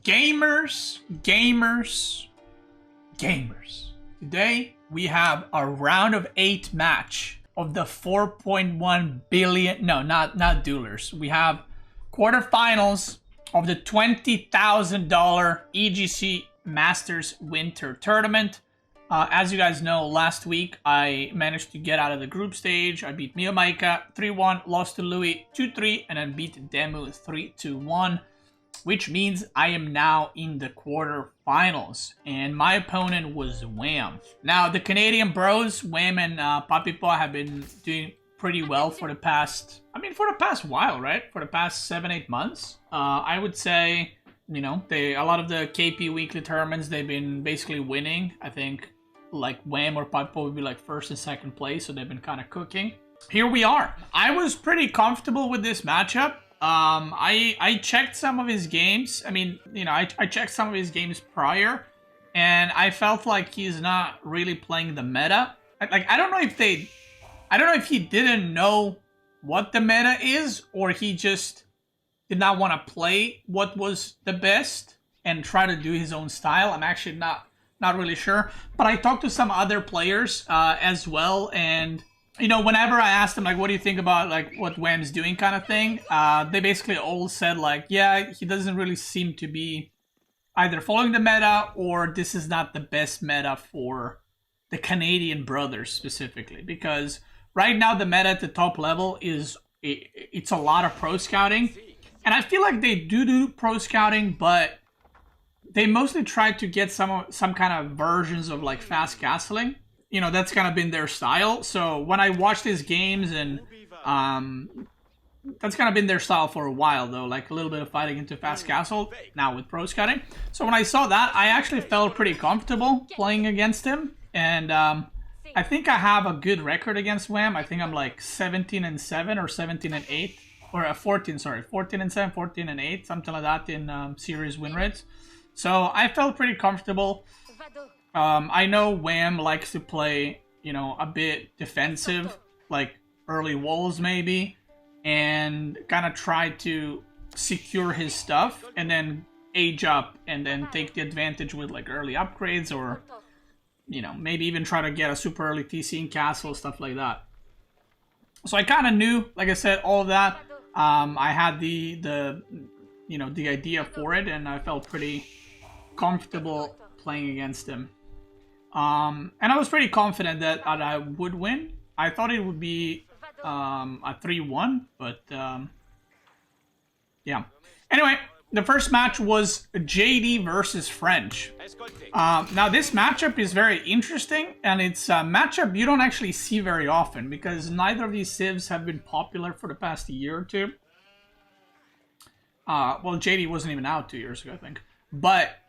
Gamers. Today we have a round of 8 match of the 4.1 billion. No, not duelers. We have quarterfinals of the $20,000 EGC Masters Winter Tournament. As you guys know, last week I managed to get out of the group stage. I beat Mia 3-1, lost to Louis 2-3, and then beat Demu 3-1. Which means I am now in the quarterfinals, and my opponent was Wam. Now, the Canadian bros, Wam and Papipo, have been doing pretty well for the past, for the past while, right? For the past 7-8 months. I would say, you know, a lot of the KP weekly tournaments, they've been basically winning. I think, like, Wam or Papipo would be like 1st and 2nd place, so they've been kind of cooking. Here we are. I was pretty comfortable with this matchup. I checked some of his games. I checked some of his games prior, and I felt like he's not really playing the meta. Like, I don't know if he didn't know what the meta is, or he just did not want to play what was the best and try to do his own style. I'm actually not really sure. But I talked to some other players as well, and you know, whenever I asked them, like, what do you think about, like, what Wam's doing kind of thing, they basically all said, like, yeah, he doesn't really seem to be either following the meta, or this is not the best meta for the Canadian brothers specifically. Because right now the meta at the top level is, it's a lot of pro scouting. And I feel like they do pro scouting, but they mostly try to get some kind of versions of, like, fast castling. You know, that's kind of been their style. So when I watched his games, and that's kind of been their style for a while, though, like a little bit of fighting into fast castle, now with pro scouting. So when I saw that, I actually felt pretty comfortable playing against him. And I think I have a good record against Wam. I think I'm like 17-7 or 17-8, or 14, sorry, 14-7, 14-8, something like that in series win rates. So I felt pretty comfortable. I know Wam likes to play, you know, a bit defensive, like early walls maybe, and kind of try to secure his stuff and then age up and then take the advantage with, like, early upgrades, or, you know, maybe even try to get a super early TC in castle, stuff like that. So I kind of knew, like I said, all of that. I had the idea for it, and I felt pretty comfortable playing against him. And I was pretty confident that I would win. I thought it would be a 3-1, but yeah. Anyway, the first match was JD versus French. Now this matchup is very interesting, and it's a matchup you don't actually see very often, because neither of these civs have been popular for the past year or two. Well, JD wasn't even out 2 years ago, I think. But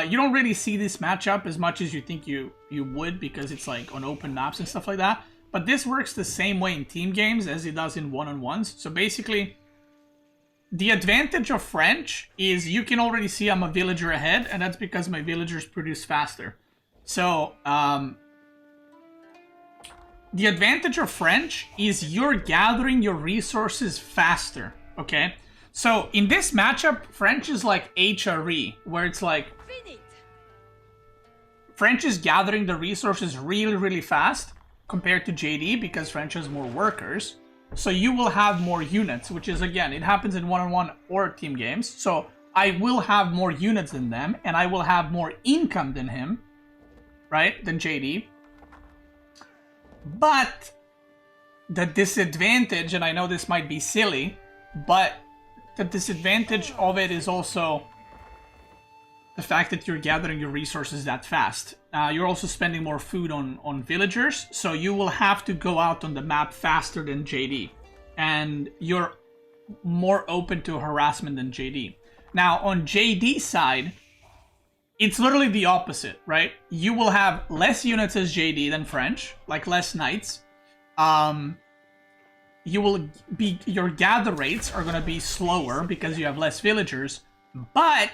you don't really see this matchup as much as you think you would, because it's like on open maps and stuff like that. But this works the same way in team games as it does in one-on-ones. So basically, the advantage of French is you can already see I'm a villager ahead, and that's because my villagers produce faster. So the advantage of French is you're gathering your resources faster, okay? So in this matchup, French is like HRE, where it's like French is gathering the resources really, really fast compared to JD, because French has more workers. So you will have more units, which is, again, it happens in one-on-one or team games. So I will have more units than them, and I will have more income than him, right, than JD. But the disadvantage, and I know this might be silly, but the disadvantage of it is also the fact that you're gathering your resources that fast. You're also spending more food on villagers, so you will have to go out on the map faster than JD. And you're more open to harassment than JD. Now, on JD's side, it's literally the opposite, right? You will have less units as JD than French, like less knights. Your gather rates are going to be slower because you have less villagers, but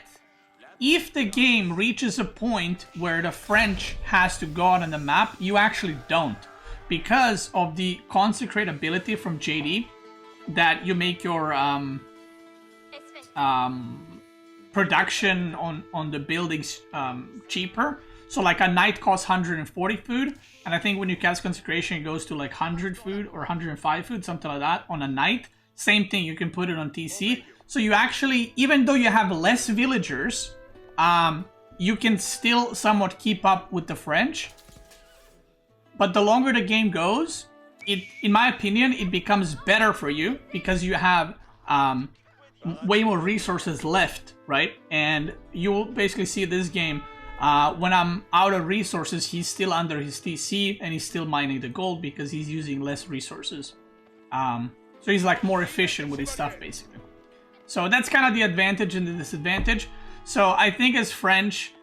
if the game reaches a point where the French has to go out on the map, you actually don't, because of the consecrate ability from JD, that you make your production on the buildings cheaper. So like a knight costs 140 food, and I think when you cast consecration it goes to like 100 food or 105 food, something like that on a knight. Same thing, you can put it on TC. So you actually, even though you have less villagers, you can still somewhat keep up with the French. But the longer the game goes, in my opinion, it becomes better for you because you have way more resources left, right? And you'll basically see this game, when I'm out of resources, he's still under his TC and he's still mining the gold because he's using less resources. So he's like more efficient with his stuff, basically. So that's kind of the advantage and the disadvantage. So I think as French,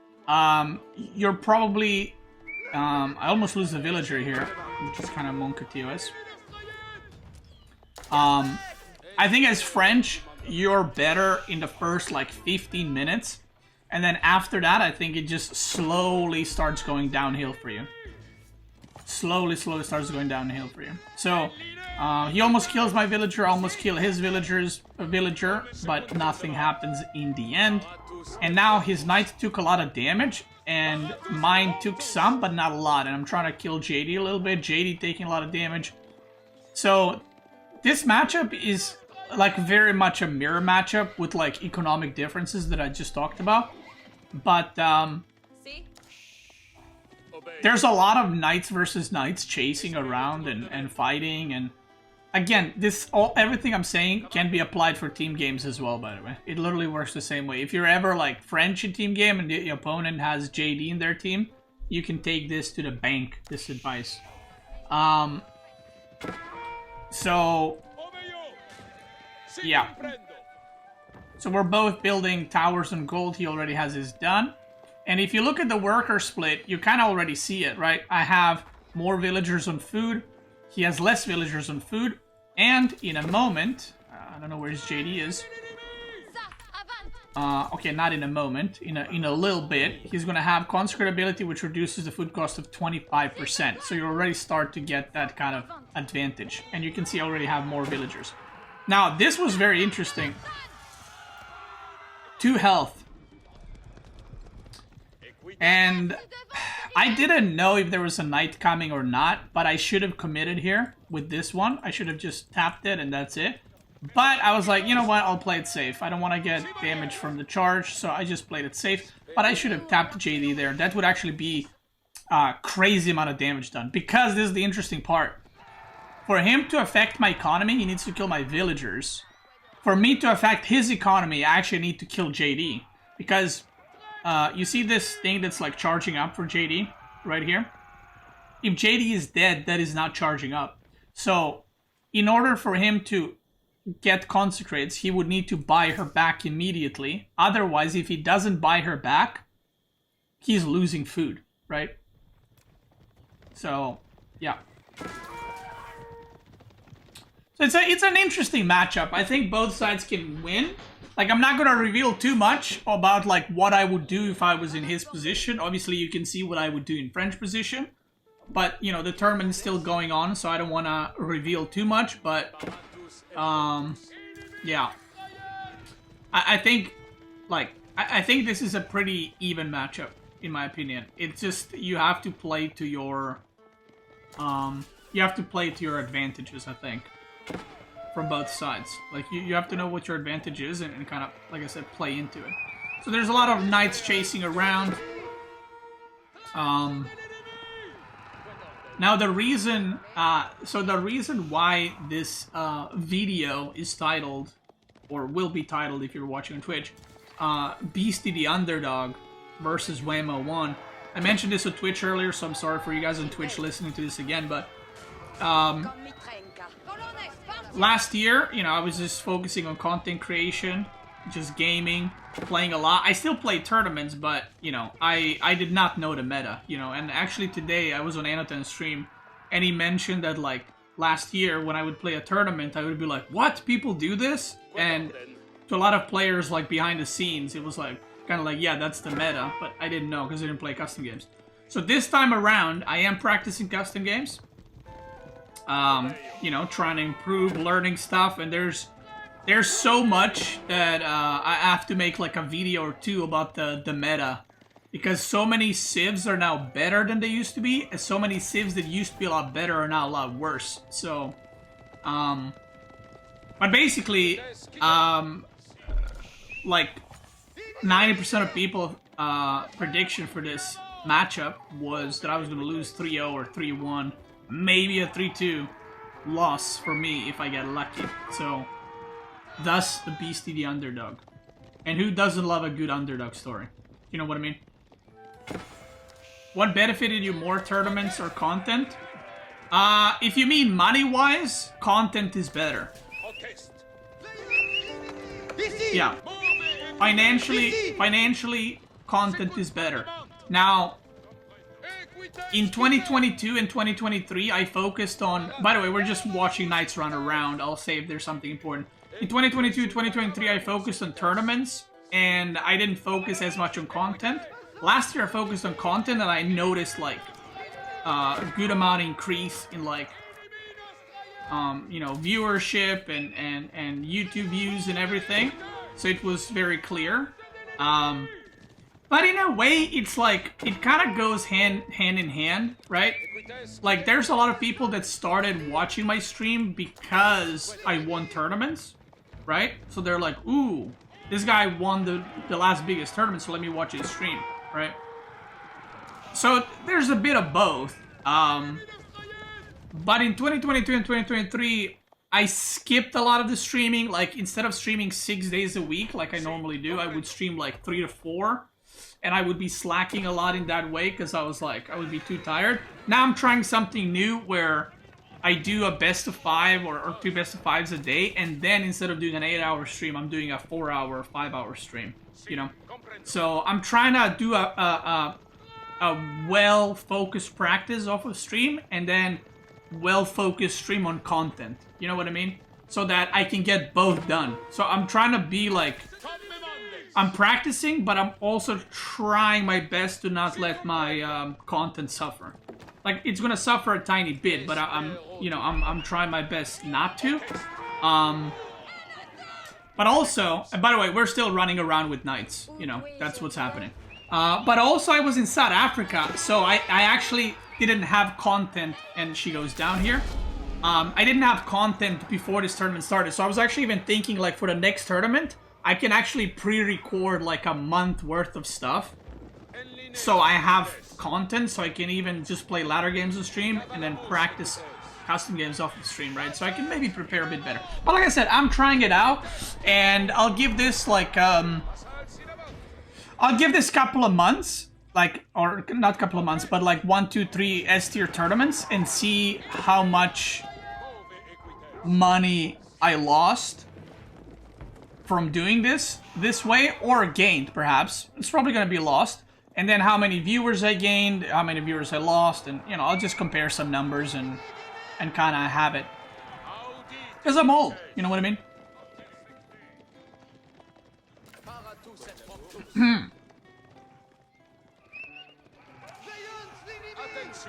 you're probably... I almost lose the villager here, which is kind of monkatios. I think as French, you're better in the first like 15 minutes. And then after that, I think it just slowly starts going downhill for you. Slowly starts going downhill for you. So, he almost kills my villager, almost kill his villager, but nothing happens in the end. And now his knight took a lot of damage, and mine took some, but not a lot. And I'm trying to kill JD a little bit, JD taking a lot of damage. So, this matchup is like very much a mirror matchup with like economic differences that I just talked about. But, there's a lot of knights versus knights chasing around and fighting, and again, everything I'm saying can be applied for team games as well, by the way. It literally works the same way. If you're ever like French in team game and the opponent has JD in their team, you can take this to the bank, this advice. So yeah. So we're both building towers and gold. He already has his done. And if you look at the worker split, you kind of already see it, right? I have more villagers on food. He has less villagers on food. And in a moment, I don't know where his JD is. Okay, not in a moment. In a little bit, he's going to have Consecrate ability, which reduces the food cost of 25%. So you already start to get that kind of advantage. And you can see I already have more villagers. Now, this was very interesting. 2 health. And I didn't know if there was a knight coming or not, but I should have committed here with this one. I should have just tapped it and that's it. But I was like, you know what, I'll play it safe. I don't want to get damage from the charge, so I just played it safe. But I should have tapped JD there. That would actually be a crazy amount of damage done. Because this is the interesting part. For him to affect my economy, he needs to kill my villagers. For me to affect his economy, I actually need to kill JD. Because... you see this thing that's like charging up for JD right here? If JD is dead, that is not charging up. So, in order for him to get consecrates, he would need to buy her back immediately. Otherwise, if he doesn't buy her back, he's losing food, right? So, yeah. So it's an interesting matchup. I think both sides can win. Like, I'm not going to reveal too much about, like, what I would do if I was in his position. Obviously, you can see what I would do in French position. But, you know, the tournament is still going on, so I don't want to reveal too much. But, yeah. I think, like, I think this is a pretty even matchup, in my opinion. It's just, you have to play to your, advantages, I think. From both sides. Like, you have to know what your advantage is and kind of, like I said, play into it. So there's a lot of knights chasing around. Now the reason, why this video is titled, or will be titled if you're watching on Twitch, Beasty the Underdog versus Wam01. I mentioned this on Twitch earlier, so I'm sorry for you guys on Twitch listening to this again, but last year, you know, I was just focusing on content creation, just gaming, playing a lot. I still play tournaments, but, you know, I did not know the meta, you know. And actually today, I was on Anaton's stream, and he mentioned that, like, last year, when I would play a tournament, I would be like, what? People do this? And to a lot of players, like, behind the scenes, it was, like, kind of like, yeah, that's the meta. But I didn't know, because I didn't play custom games. So this time around, I am practicing custom games. You know, trying to improve, learning stuff, and there's there's so much that I have to make like a video or two about the meta. Because so many civs are now better than they used to be, and so many civs that used to be a lot better are now a lot worse. So, but basically, like 90% of people prediction for this matchup was that I was going to lose 3-0 or 3-1, maybe a 3-2 loss for me if I get lucky. So, thus the Beasty the underdog. And who doesn't love a good underdog story? You know what I mean? What benefited you more, tournaments or content? If you mean money-wise, content is better. Yeah. Financially, content is better. Now, in 2022 and 2023, I focused on... By the way, we're just watching Knights run around. I'll say if there's something important. In 2022 and 2023, I focused on tournaments, and I didn't focus as much on content. Last year, I focused on content, and I noticed, like, a good amount increase in, like, you know, viewership and YouTube views and everything. So it was very clear. But in a way, it's like, it kind of goes hand in hand, right? Like, there's a lot of people that started watching my stream because I won tournaments, right? So they're like, ooh, this guy won the last biggest tournament, so let me watch his stream, right? So there's a bit of both. But in 2022 and 2023, I skipped a lot of the streaming. Like, instead of streaming 6 days a week like I normally do, I would stream like 3 to 4. And I would be slacking a lot in that way because I was like, I would be too tired. Now I'm trying something new where I do a best of 5 or 2 best of 5s a day. And then instead of doing an 8-hour stream, I'm doing a 4-hour or 5-hour stream, you know? So I'm trying to do a well-focused practice off of stream and then well-focused stream on content. You know what I mean? So that I can get both done. So I'm trying to be like... I'm practicing, but I'm also trying my best to not let my content suffer. Like, it's gonna suffer a tiny bit, but I'm trying my best not to. But also, and by the way, we're still running around with Knights. You know, that's what's happening. But also, I was in South Africa, so I actually didn't have content, and she goes down here. I didn't have content before this tournament started, so I was actually even thinking, like, for the next tournament, I can actually pre-record like a month worth of stuff. So I have content, so I can even just play ladder games on stream and then practice custom games off the stream, right? So I can maybe prepare a bit better. But like I said, I'm trying it out, and I'll give this like, I'll give this couple of months, like, or not couple of months, but like 1, 2, 3 S-tier tournaments and see how much money I lost from doing this way, or gained, perhaps. It's probably going to be lost. And then how many viewers I gained, how many viewers I lost, and, you know, I'll just compare some numbers and kind of have it. Because I'm old, you know what I mean?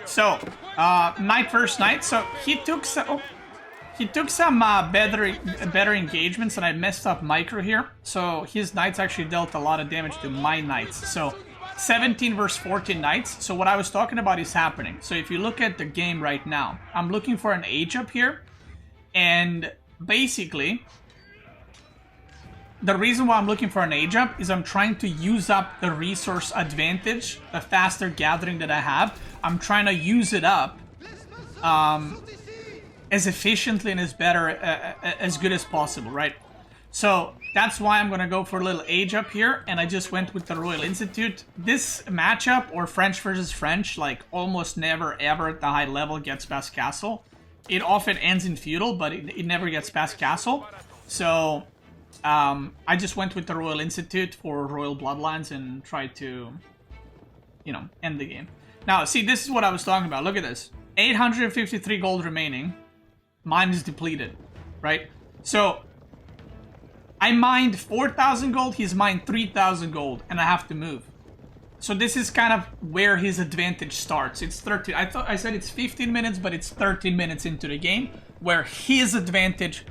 So, night first night, so he took some... He took some better engagements, and I messed up micro here. So his Knights actually dealt a lot of damage to my Knights. So 17 versus 14 Knights. So what I was talking about is happening. So if you look at the game right now, I'm looking for an age up here. And basically, the reason why I'm looking for an age up is I'm trying to use up the resource advantage, the faster gathering that I have. I'm trying to use it up. As efficiently and as good as possible, right? So that's why I'm gonna go for a little age up here, and I just went with the Royal Institute. This matchup, or French versus French, like almost never ever at the high level gets past castle. It often ends in feudal, but it never gets past castle. So I just went with the Royal Institute for Royal Bloodlines and tried to, you know, end the game. Now, see, this is what I was talking about. Look at this. 853 gold remaining. Mine is depleted, right? So, I mined 4,000 gold, he's mined 3,000 gold, and I have to move. So this is kind of where his advantage starts. It's 13, I said it's 15 minutes, but it's 13 minutes into the game, where his advantage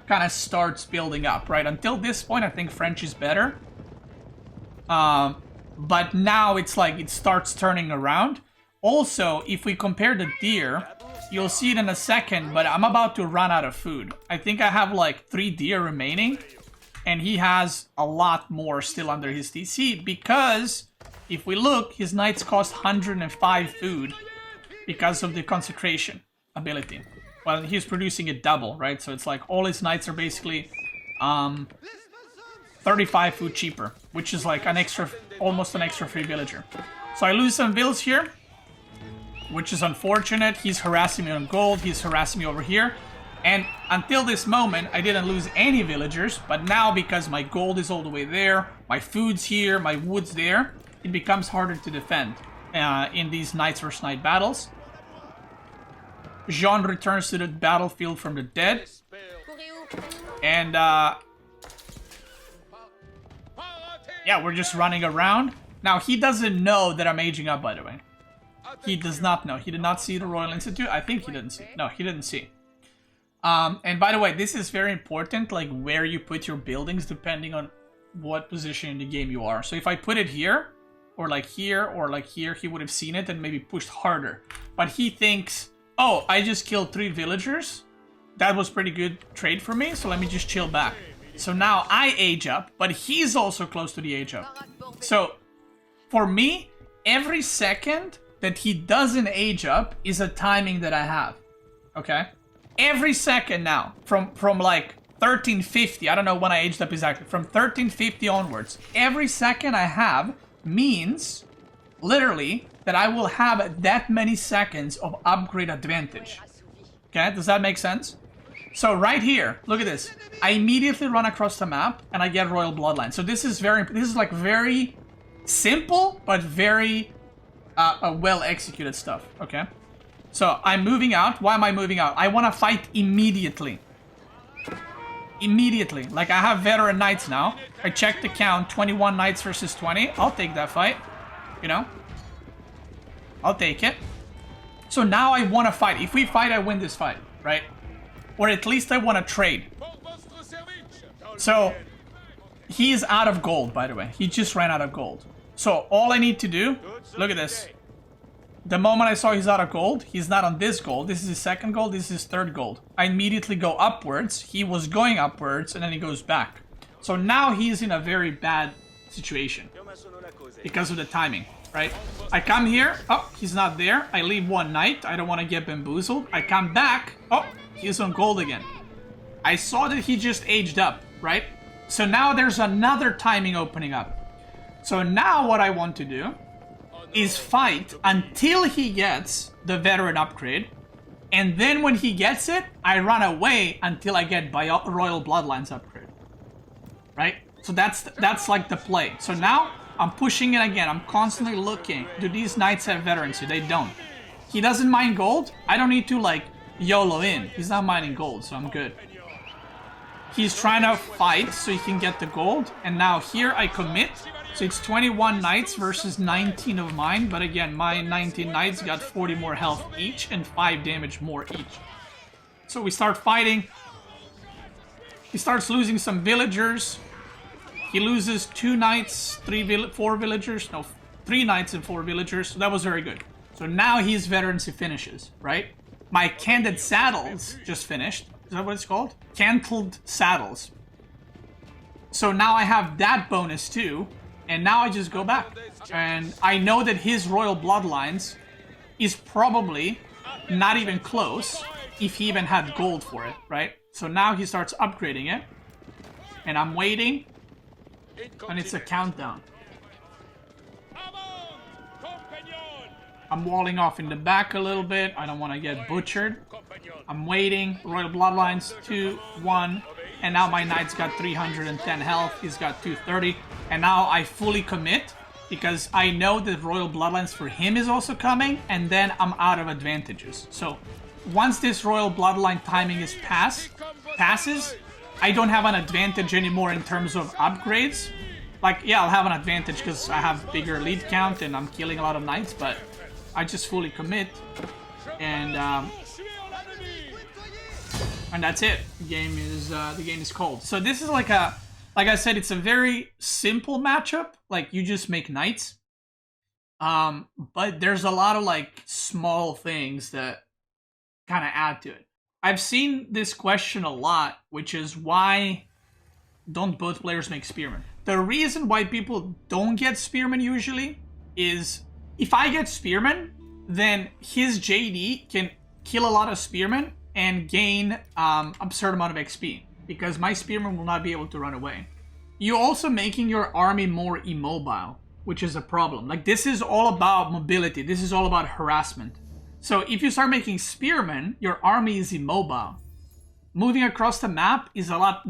kind of starts building up, right? Until this point, I think French is better. But now it's like it starts turning around. Also, if we compare the deer, you'll see it in a second, but I'm about to run out of food. I think I have like 3 deer remaining, and he has a lot more still under his TC because if we look, his knights cost 105 food because of the consecration ability. Well, he's producing it double, right? So it's like all his knights are basically 35 food cheaper, which is like an extra, almost an extra free villager. So I lose some vills here, which is unfortunate. He's harassing me on gold, he's harassing me over here. And until this moment, I didn't lose any villagers, but now because my gold is all the way there, my food's here, my wood's there, it becomes harder to defend in these knights versus knight battles. Jean returns to the battlefield from the dead. And yeah, we're just running around. Now, he doesn't know that I'm aging up, by the way. He does not know. He did not see the Royal Institute. I think he didn't see. No, he didn't see. And by the way, this is very important, like where you put your buildings depending on what position in the game you are. So if I put it here, or like here, he would have seen it and maybe pushed harder. But he thinks, oh, I just killed 3 villagers. That was pretty good trade for me, so let me just chill back. So now I age up, but he's also close to the age up. So for me, every second that he doesn't age up is a timing that I have. Okay? Every second now, from like 1350, I don't know when I aged up exactly, from 1350 onwards, every second I have means, literally, that I will have that many seconds of upgrade advantage. Okay, does that make sense? So right here, look at this. I immediately run across the map and I get Royal Bloodline. So this is like very simple, but very well executed stuff, okay? So I'm moving out. Why am I moving out? I want to fight immediately. Immediately. Like, I have veteran knights now. I checked the count, 21 knights versus 20. I'll take that fight, you know? I'll take it. So now I want to fight. If we fight, I win this fight, right? Or at least I want to trade. So he's out of gold, by the way. He just ran out of gold. So all I need to do, look at this. The moment I saw he's out of gold, he's not on this gold. This is his second gold, this is his third gold. I immediately go upwards. He was going upwards and then he goes back. So now he's in a very bad situation because of the timing, right? I come here, oh, he's not there. I leave 1 knight, I don't want to get bamboozled. I come back, oh, he's on gold again. I saw that he just aged up, right? So now there's another timing opening up. So now what I want to do is fight until he gets the veteran upgrade, and then when he gets it, I run away until I get Royal Bloodlines upgrade. Right? So that's like the play. So now I'm pushing it again. I'm constantly looking. Do these knights have veterancy? They don't. He doesn't mine gold. I don't need to like YOLO in. He's not mining gold, so I'm good. He's trying to fight so he can get the gold, and now here I commit. So it's 21 knights versus 19 of mine, but again, my 19 knights got 40 more health each and 5 damage more each. So we start fighting. He starts losing some villagers. He loses 2 knights, 4 villagers. No, 3 knights and 4 villagers. So that was very good. So now his veterancy finishes, right? My Candid Saddles just finished. Is that what it's called? Cantled Saddles. So now I have that bonus too. And now I just go back. And I know that his Royal Bloodlines is probably not even close if he even had gold for it, right? So now he starts upgrading it. And I'm waiting. And it's a countdown. I'm walling off in the back a little bit. I don't want to get butchered. I'm waiting. Royal Bloodlines, 2, 1. And now my knight's got 310 health. He's got 230. And now I fully commit because I know that Royal Bloodlines for him is also coming. And then I'm out of advantages. So once this Royal Bloodline timing is passes, I don't have an advantage anymore in terms of upgrades. Like, yeah, I'll have an advantage because I have bigger lead count and I'm killing a lot of knights. But I just fully commit. And And that's it. The game is called. So this is like I said, it's a very simple matchup. Like you just make knights. But there's a lot of like small things that kind of add to it. I've seen this question a lot, which is why don't both players make spearmen? The reason why people don't get spearmen usually is if I get spearmen, then his JD can kill a lot of spearmen and gain absurd amount of XP because my spearmen will not be able to run away. You're also making your army more immobile, which is a problem. Like this is all about mobility. This is all about harassment. So if you start making spearmen, your army is immobile. Moving across the map is a lot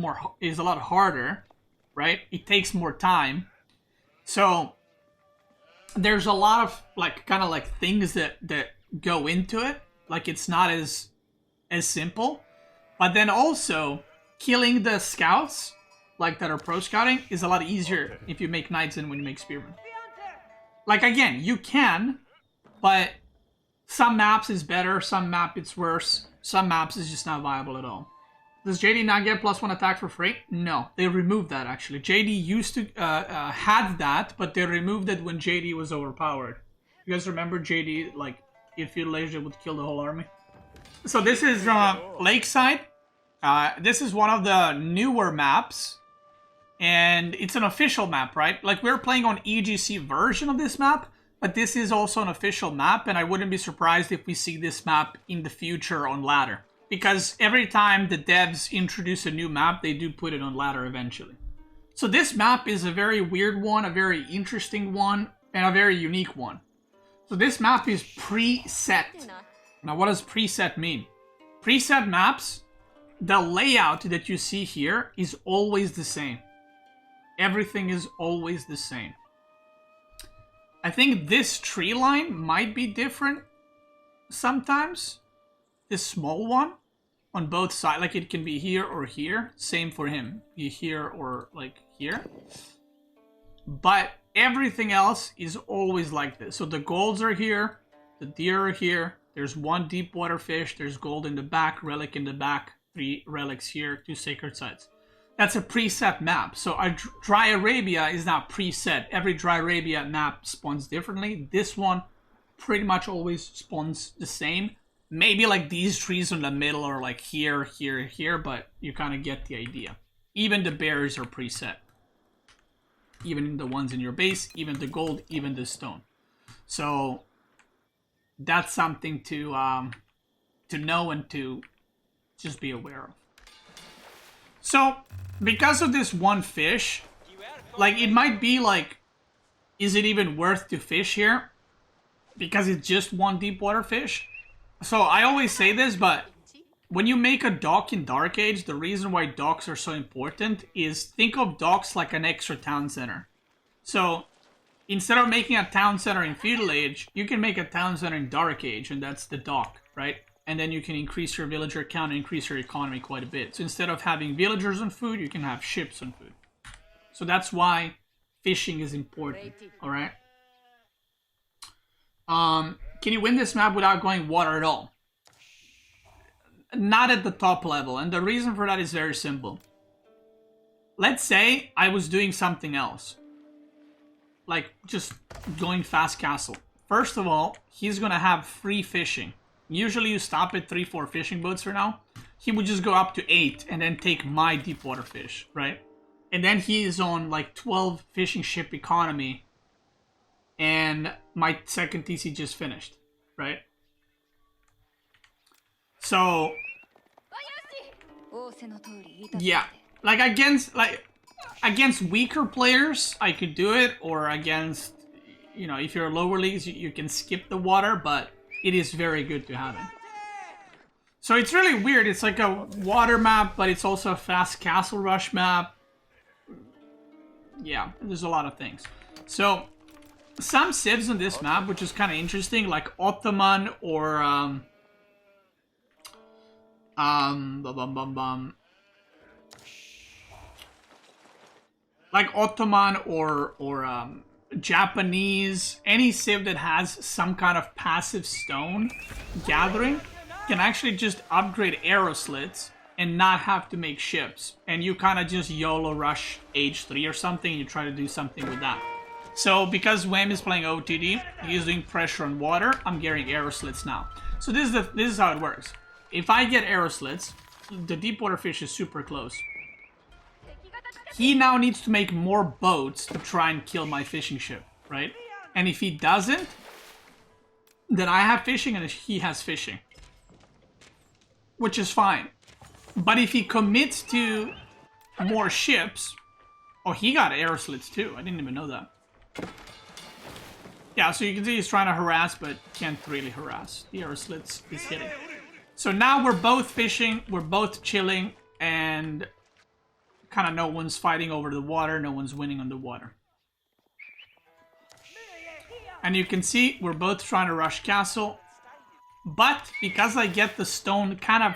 harder, right? It takes more time. So there's a lot of like kind of like things that go into it. Like it's not as simple. But then also killing the scouts like that are pro scouting is a lot easier if you make knights than when you make spearmen. Like again, you can, but some maps is better, some map it's worse, some maps is just not viable at all. Does JD not get +1 attack for free? No, they removed that actually. JD used to had that, but they removed it when JD was overpowered. You guys remember JD, like, if you laser would kill the whole army? So this is Lakeside. This is one of the newer maps. And it's an official map, right? Like, we're playing on EGC version of this map, but this is also an official map, and I wouldn't be surprised if we see this map in the future on ladder. Because every time the devs introduce a new map, they do put it on ladder eventually. So this map is a very weird one, a very interesting one, and a very unique one. So this map is preset. Now what does preset mean? Preset maps, the layout that you see here is always the same. Everything is always the same. I think this tree line might be different sometimes. This small one on both sides, like it can be here or here. Same for him, be here or like here. But everything else is always like this. So the golds are here, the deer are here. There's one deep water fish. There's gold in the back, relic in the back, 3 relics here, 2 sacred sites. That's a preset map. So a Dry Arabia is not preset. Every Dry Arabia map spawns differently. This one pretty much always spawns the same. Maybe like these trees in the middle are like here, here, here, but you kind of get the idea. Even the berries are preset. Even the ones in your base, even the gold, even the stone. So that's something to know and to just be aware of. So because of this one fish, like it might be like, is it even worth to fish here? Because it's just one deep water fish. So I always say this, but when you make a dock in Dark Age, the reason why docks are so important is think of docks like an extra town center. So instead of making a town center in Feudal Age, you can make a town center in Dark Age, and that's the dock, right? And then you can increase your villager count and increase your economy quite a bit. So instead of having villagers on food, you can have ships on food. So that's why fishing is important, alright? Can you win this map without going water at all? Not at the top level, and the reason for that is very simple. Let's say I was doing something else. Like, just going fast castle. First of all, he's gonna have free fishing. Usually you stop at 3-4 fishing boats for now. He would just go up to 8 and then take my deep water fish, right? And then he is on like 12 fishing ship economy. And my second TC just finished, right? So yeah, like against weaker players, I could do it, or against, you know, if you're lower leagues, you can skip the water, but it is very good to have it. So it's really weird. It's like a water map, but it's also a fast castle rush map. Yeah, there's a lot of things. So some civs on this map, which is kind of interesting, like Ottoman or like Ottoman or Japanese, any civ that has some kind of passive stone gathering can actually just upgrade arrow slits and not have to make ships. And you kind of just YOLO rush age 3 or something, and you try to do something with that. So because Wam is playing OTD, he's doing pressure on water, I'm getting arrow slits now. So this is how it works. If I get arrow slits, the deep water fish is super close. He now needs to make more boats to try and kill my fishing ship, right? And if he doesn't, then I have fishing and he has fishing. Which is fine. But if he commits to more ships... Oh, he got arrow slits too. I didn't even know that. Yeah, so you can see he's trying to harass, but can't really harass. The arrow slits is hitting. So now we're both fishing, we're both chilling, and kind of no one's fighting over the water, no one's winning on the water. And you can see we're both trying to rush castle, but because I get the stone kind of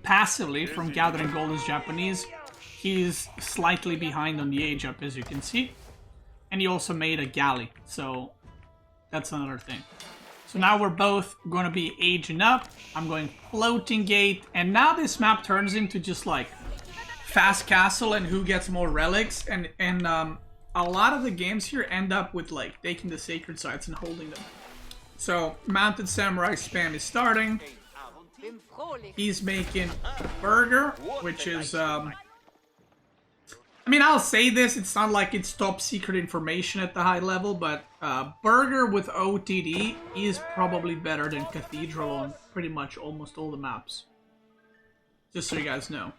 passively from gathering gold as Japanese, he's slightly behind on the age up, as you can see. And he also made a galley, so that's another thing. So now we're both going to be aging up. I'm going floating gate, and now this map turns into just like fast castle and who gets more relics, and a lot of the games here end up with like taking the sacred sites and holding them. So mounted samurai spam is starting. He's making burger, which is I mean, I'll say this, it's not like it's top secret information at the high level, but burger with OTD is probably better than cathedral on pretty much almost all the maps. Just so you guys know.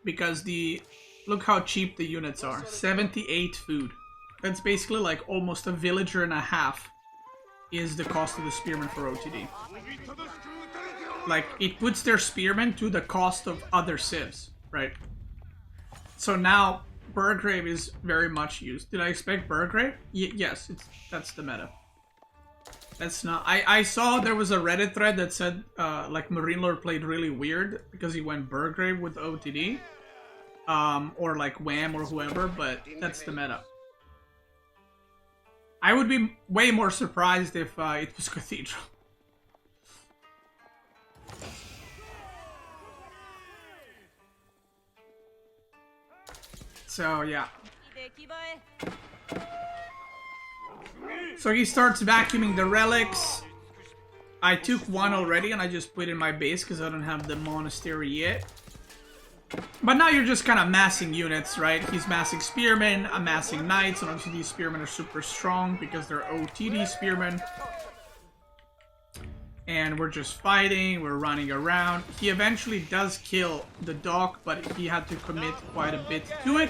Because look how cheap the units are. 78 food. That's basically like almost a villager and a half is the cost of the spearmen for OTD. Like, it puts their spearmen to the cost of other civs, right? So now, Burgrave is very much used. Did I expect Burgrave? Yes, that's the meta. That's not... I saw there was a Reddit thread that said, like, Marine Lord played really weird because he went Burgrave with OTD. Or like Wam or whoever, but that's the meta. I would be way more surprised if it was Cathedral. So, yeah. So he starts vacuuming the relics. I took one already and I just put it in my base because I don't have the monastery yet. But now you're just kind of massing units, right? He's massing spearmen, I'm massing knights, and obviously these spearmen are super strong because they're OTD spearmen. And we're just fighting, we're running around. He eventually does kill the dog, but he had to commit quite a bit to it.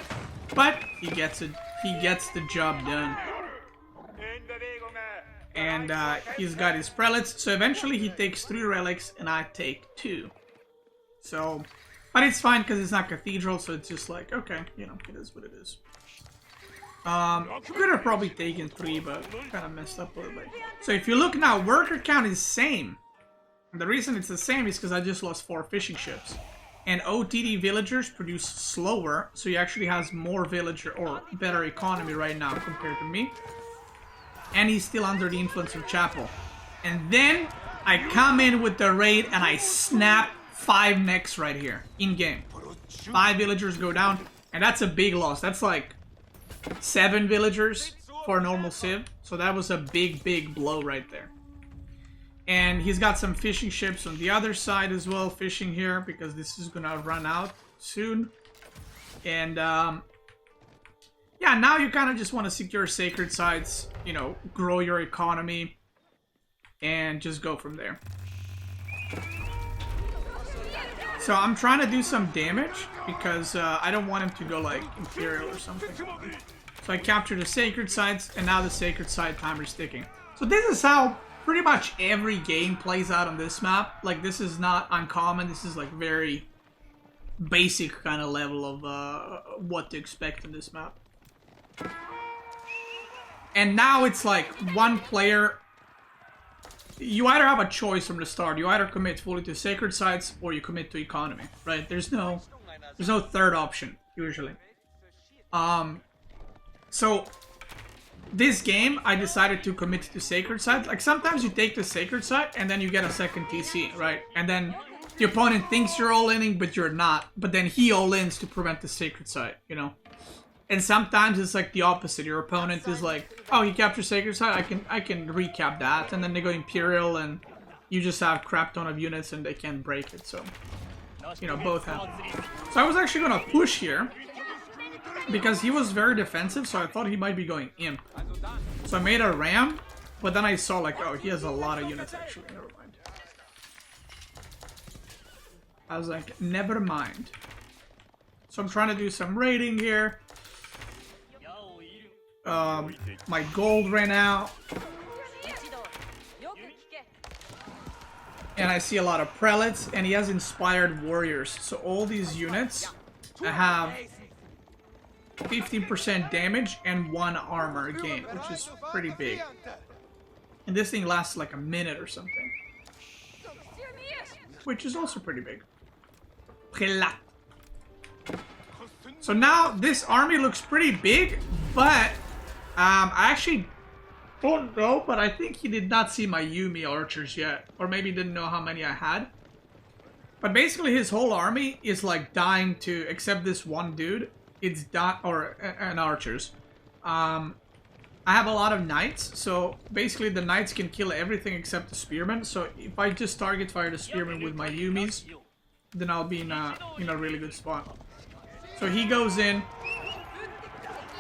But he gets it. He gets the job done. And he's got his prelates. So eventually he takes 3 relics and I take 2. So, but it's fine because it's not cathedral, so it's just like, okay, you know, it is what it is. Could have probably taken 3, but kind of messed up a little bit. So if you look now, worker count is same. And the reason it's the same is because I just lost 4 fishing ships. And OTD villagers produce slower, so he actually has more villager or better economy right now compared to me. And he's still under the influence of Chapel. And then I come in with the raid and I snap 5 necks right here in game. 5 villagers go down, and that's a big loss. That's like 7 villagers for a normal civ. So that was a big blow right there. And he's got some fishing ships on the other side as well, fishing here, because this is gonna run out soon. And yeah, now you kind of just want to secure sacred sites, you know, grow your economy, and just go from there. So I'm trying to do some damage because I don't want him to go like Imperial or something. So I captured the sacred sites, and now the sacred site timer is ticking. So this is how pretty much every game plays out on this map. Like, this is not uncommon. This is like very basic kind of level of what to expect in this map. And now it's like one player. You either have a choice from the start. You either commit fully to sacred sites or you commit to economy, right? There's no third option usually. So this game, I decided to commit to sacred site. Like, sometimes you take the sacred site and then you get a second TC, right? And then the opponent thinks you're all-inning, but you're not. But then he all-ins to prevent the sacred site, you know? And sometimes it's like the opposite. Your opponent is like, oh, he captured sacred site, I can recap that. And then they go Imperial and you just have crap ton of units and they can't break it, so... You know, both happen. So I was actually gonna push here. Because he was very defensive, so I thought he might be going Imp. So I made a Ram, but then I saw like, oh, he has a lot of units actually. Never mind. I was like, never mind. So I'm trying to do some raiding here. My gold ran out. And I see a lot of prelates, and he has inspired warriors. So all these units have 15% damage and 1 armor gain, which is pretty big. And this thing lasts like a minute or something. Which is also pretty big. Prelat. So now this army looks pretty big, but I actually don't know, but I think he did not see my Yumi archers yet. Or maybe didn't know how many I had. But basically his whole army is like dying to, except this one dude. It's and archers. I have a lot of knights, so basically the knights can kill everything except the spearmen. So if I just target fire the spearmen with my Yumis, then I'll be in a really good spot. So he goes in.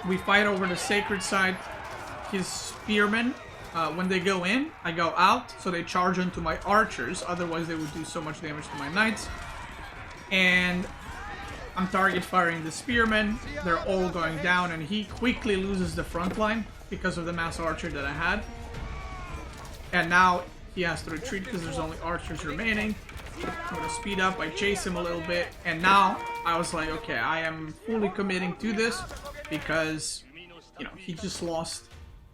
We fight over the sacred site. His spearmen, when they go in, I go out, so they charge into my archers. Otherwise, they would do so much damage to my knights. And I'm target firing the spearmen. They're all going down, and he quickly loses the front line because of the mass archer that I had. And now he has to retreat because there's only archers remaining. I'm gonna speed up. I chase him a little bit, and now I was like, okay, I am fully committing to this because, you know, he just lost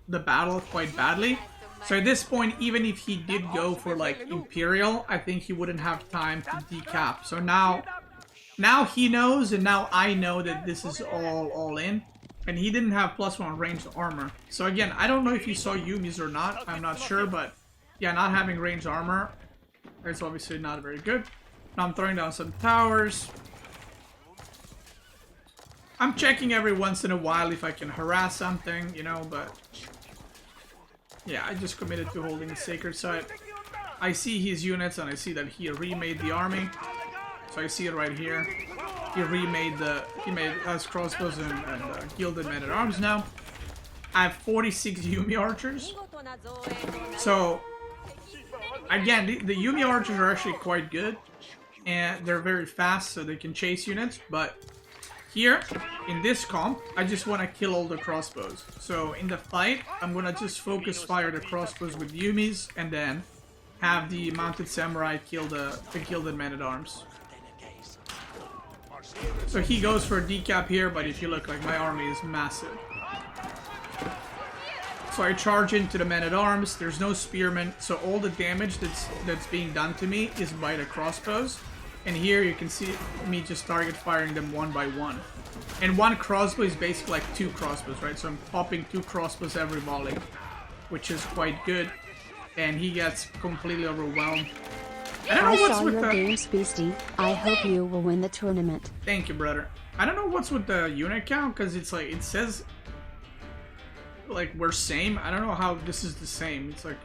the battle quite badly. So at this point, even if he did go for like Imperial, I think he wouldn't have time to decap. So now he knows, and now I know that this is all in. And he didn't have +1 ranged armor. So again, I don't know if he saw Yumi's or not. I'm not sure, but yeah, not having ranged armor is obviously not very good. Now I'm throwing down some towers. I'm checking every once in a while if I can harass something, you know, but yeah, I just committed to holding the sacred site. I see his units and I see that he remade the army. So I see it right here. He made us crossbows and gilded men at arms now. I have 46 Yumi archers. So again, the Yumi archers are actually quite good, and they're very fast, so they can chase units. But here in this comp, I just want to kill all the crossbows. So in the fight, I'm gonna just focus fire the crossbows with Yumis, and then have the mounted samurai kill the gilded men at arms. So he goes for a decap here, but if you look, like, my army is massive. So I charge into the men-at-arms. There's no spearmen, so all the damage that's being done to me is by the crossbows. And here you can see me just target firing them one by one. And one crossbow is basically like 2 crossbows, right? So I'm popping 2 crossbows every volley, which is quite good. And he gets completely overwhelmed. I don't know what's with the games, Beasty. I hope you will win the tournament. Thank you, brother. I don't know what's with the unit count, because it's like, it says like we're same. I don't know how this is the same. It's like,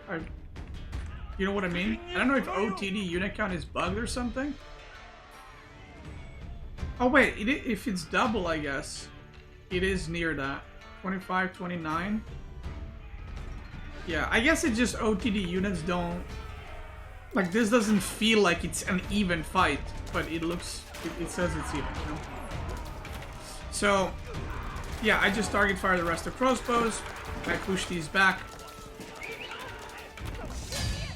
you know what I mean? I don't know if OTD unit count is bugged or something. Oh wait, if it's double, I guess it is near that. 25, 29. Yeah, I guess it's just OTD units don't, like, this doesn't feel like it's an even fight, but it looks, it says it's even, you know? So, yeah, I just target fire the rest of crossbows. I push these back.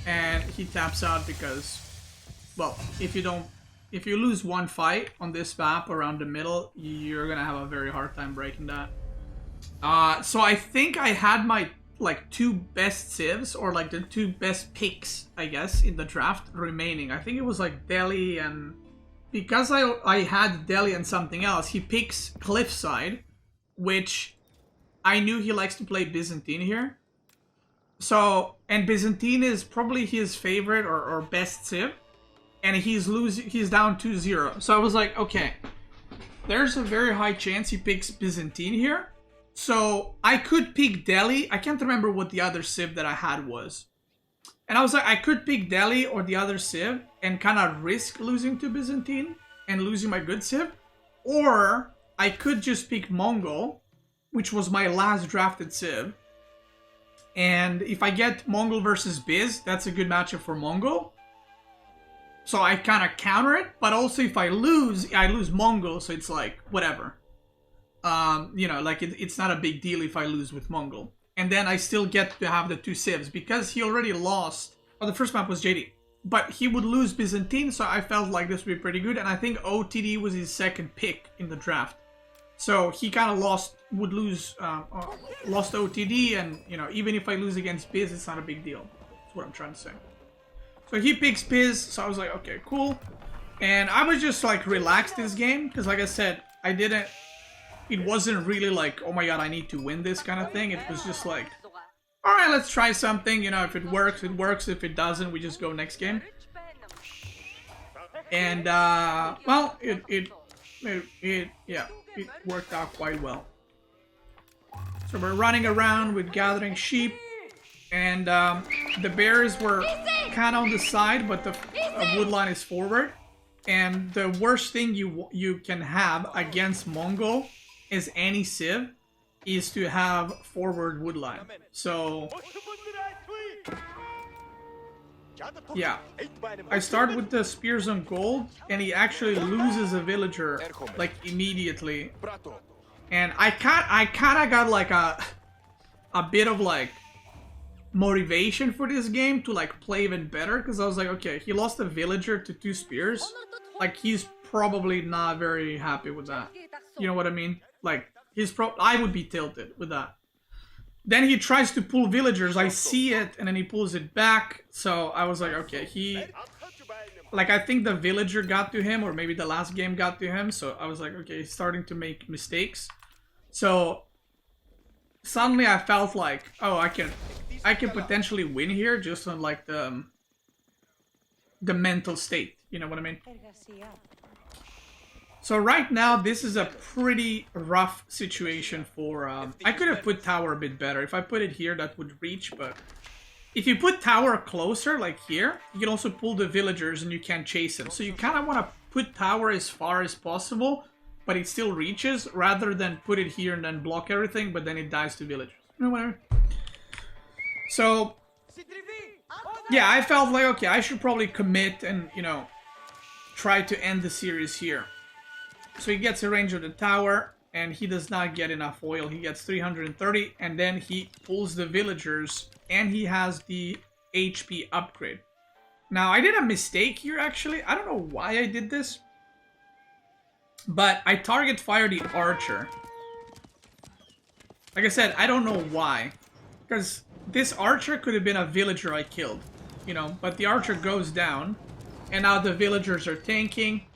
And he taps out because, well, if you lose one fight on this map around the middle, you're gonna have a very hard time breaking that. So I think I had my, like, 2 best civs, or like the 2 best picks, I guess, in the draft remaining. I think it was like Delhi, and because I had Delhi and something else, he picks Cliffside, which I knew he likes to play Byzantine here. So, and Byzantine is probably his favorite or best civ. and he's down 2-0. So I was like, okay, there's a very high chance he picks Byzantine here. So I could pick Delhi. I can't remember what the other civ that I had was. And I was like, I could pick Delhi or the other civ and kind of risk losing to Byzantine and losing my good civ. Or I could just pick Mongol, which was my last drafted civ. And if I get Mongol versus Biz, that's a good matchup for Mongol. So I kind of counter it. But also if I lose Mongol, so it's like, whatever. You know, like it's not a big deal if I lose with Mongol. And then I still get to have the 2 civs because he already lost. Oh, the first map was JD. But he would lose Byzantine, so I felt like this would be pretty good. And I think OTD was his second pick in the draft. So he kind of lost OTD, and you know, even if I lose against Biz, it's not a big deal. That's what I'm trying to say. So he picks Biz, so I was like, okay, cool. And I was just like relaxed this game, because like I said, it wasn't really like, oh my god, I need to win this kind of thing. It was just like, alright, let's try something, you know, if it works, it works. If it doesn't, we just go next game. And, well, it worked out quite well. So we're running around with gathering sheep, and the bears were kind of on the side, but the wood line is forward. And the worst thing you can have against Mongol is any civ is to have forward wood line. So yeah, I start with the spears on gold, and he actually loses a villager like immediately. And I kind of got like a bit of like motivation for this game to like play even better, because I was like, okay, he lost a villager to 2 spears. Like, he's probably not very happy with that. You know what I mean? Like, I would be tilted with that. Then he tries to pull villagers. I see it, and then he pulls it back. So I was like, okay, like, I think the villager got to him, or maybe the last game got to him. So I was like, okay, he's starting to make mistakes. So suddenly I felt like, oh, I can potentially win here just on like the mental state. You know what I mean? So right now, this is a pretty rough situation for... I could have put tower a bit better. If I put it here, that would reach, but... If you put tower closer, like here, you can also pull the villagers and you can't chase them. So you kind of want to put tower as far as possible, but it still reaches, rather than put it here and then block everything, but then it dies to villagers. You know, whatever. So... yeah, I felt like, okay, I should probably commit and, you know, try to end the series here. So he gets a range of the tower, and he does not get enough oil. He gets 330, and then he pulls the villagers, and he has the HP upgrade. Now, I did a mistake here, actually. I don't know why I did this, but I target fire the archer. Like I said, I don't know why, because this archer could have been a villager I killed, you know, but the archer goes down, and now the villagers are tanking,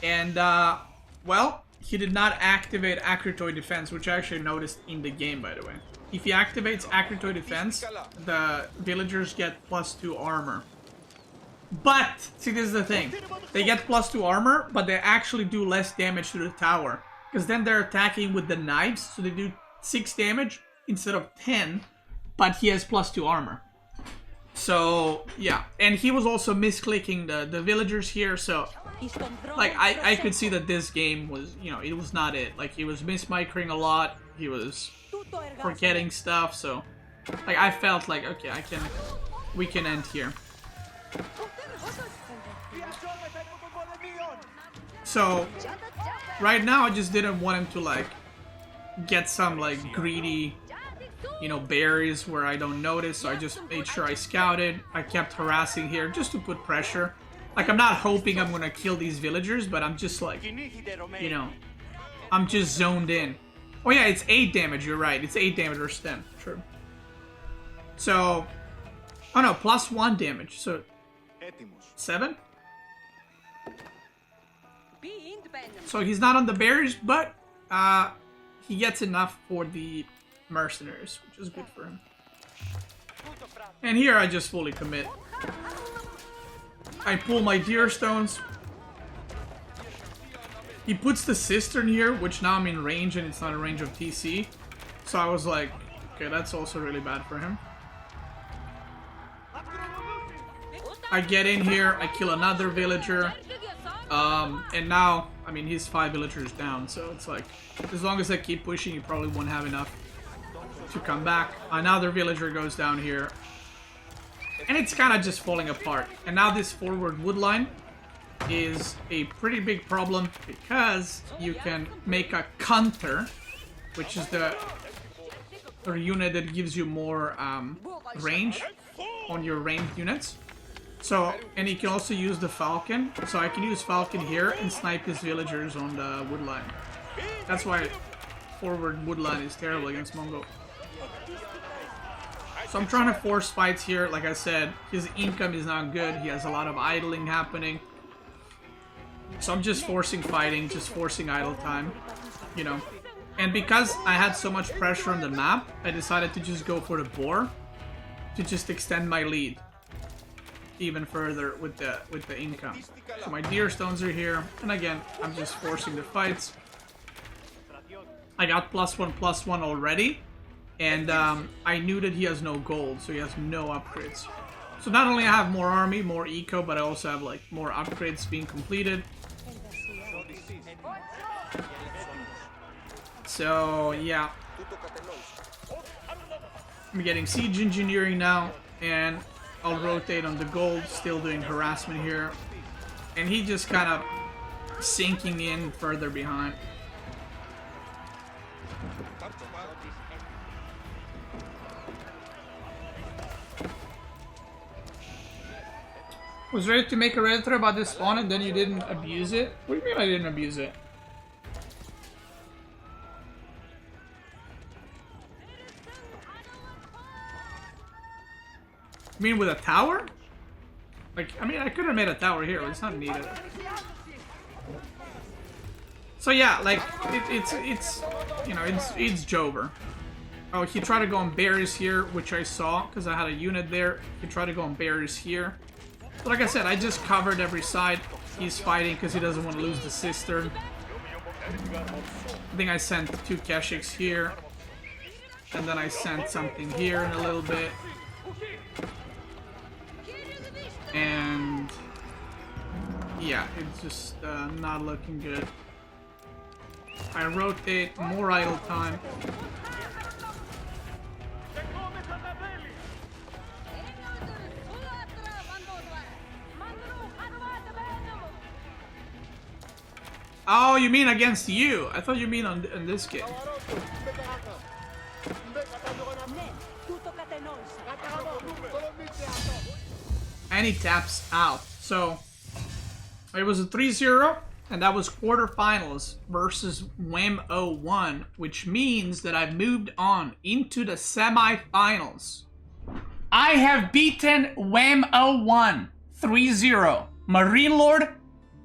and, well, he did not activate Acritoid Defense, which I actually noticed in the game, by the way. If he activates Acritoid Defense, the villagers get +2 armor. But, see, this is the thing. They get +2 armor, but they actually do less damage to the tower. Because then they're attacking with the knives, so they do 6 damage instead of 10, but he has +2 armor. So, yeah. And he was also misclicking the villagers here, so... like, I could see that this game was, you know, it was not it. Like, he was mismicring a lot, he was forgetting stuff, so... like, I felt like, okay, we can end here. So, right now I just didn't want him to, like, get some, like, greedy, you know, berries where I don't notice, so I just made sure I scouted. I kept harassing here just to put pressure. Like, I'm not hoping I'm gonna kill these villagers, but I'm just like, you know, I'm just zoned in. Oh yeah, it's 8 damage, you're right. It's 8 damage versus 10, true. So, oh no, +1 damage, so 7? So he's not on the berries, but he gets enough for the mercenaries, which is good for him. And here I just fully commit. I pull my deer stones. He puts the cistern here, which now I'm in range and it's not in range of TC. So I was like, okay, that's also really bad for him. I get in here, I kill another villager. And now, I mean, he's 5 villagers down, so it's like, as long as I keep pushing, you probably won't have enough to come back. Another villager goes down here. And it's kind of just falling apart. And now this forward wood line is a pretty big problem because you can make a counter, which is the unit that gives you more range on your ranged units. So, and you can also use the falcon. So I can use falcon here and snipe his villagers on the wood line. That's why forward wood line is terrible against Mongol. So I'm trying to force fights here. Like I said, his income is not good. He has a lot of idling happening. So I'm just forcing fighting, just forcing idle time, you know. And because I had so much pressure on the map, I decided to just go for the boar to just extend my lead even further with the income. So my deer stones are here, and again, I'm just forcing the fights. I got +1/+1 already, and I knew that he has no gold, so he has no upgrades. So not only I have more army, more eco, but I also have like more upgrades being completed. So yeah, I'm getting siege engineering now, and I'll rotate on the gold, still doing harassment here, and he just kind of sinking in further behind. Was ready to make a Redditor about this spawn and then you didn't abuse it? What do you mean I didn't abuse it? You mean with a tower? Like, I mean, I could have made a tower here, but it's not needed. So yeah, like, it's you know, it's Jover. Oh, he tried to go on berries here, which I saw, because I had a unit there. He tried to go on berries here. But like I said, I just covered every side. He's fighting because he doesn't want to lose the cistern. I think I sent 2 Keshiks here. And then I sent something here in a little bit. And yeah, it's just not looking good. I rotate, more idle time. Oh, you mean against you? I thought you mean on this game. And he taps out. So it was a 3-0, and that was quarterfinals versus Wam01, which means that I've moved on into the semifinals. I have beaten Wam01 3-0. Marine Lord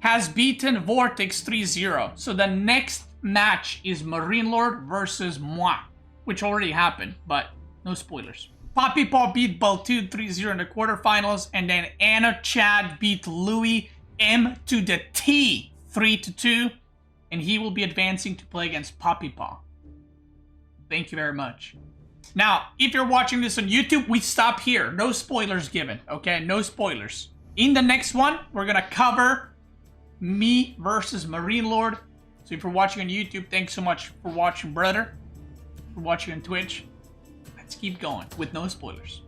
has beaten Vortex 3-0. So the next match is Marine Lord versus moi, which already happened, but no spoilers. Poppy Paw beat Baltude 3-0 in the quarterfinals, and then Anna Chad beat Louis M to the T 3-2, and he will be advancing to play against Poppy Paw. Thank you very much. Now, if you're watching this on YouTube, we stop here. No spoilers given, okay? No spoilers. In the next one, we're gonna cover me versus Marine Lord. So if you're watching on YouTube, thanks so much for watching, brother. For watching on Twitch. Let's keep going with no spoilers.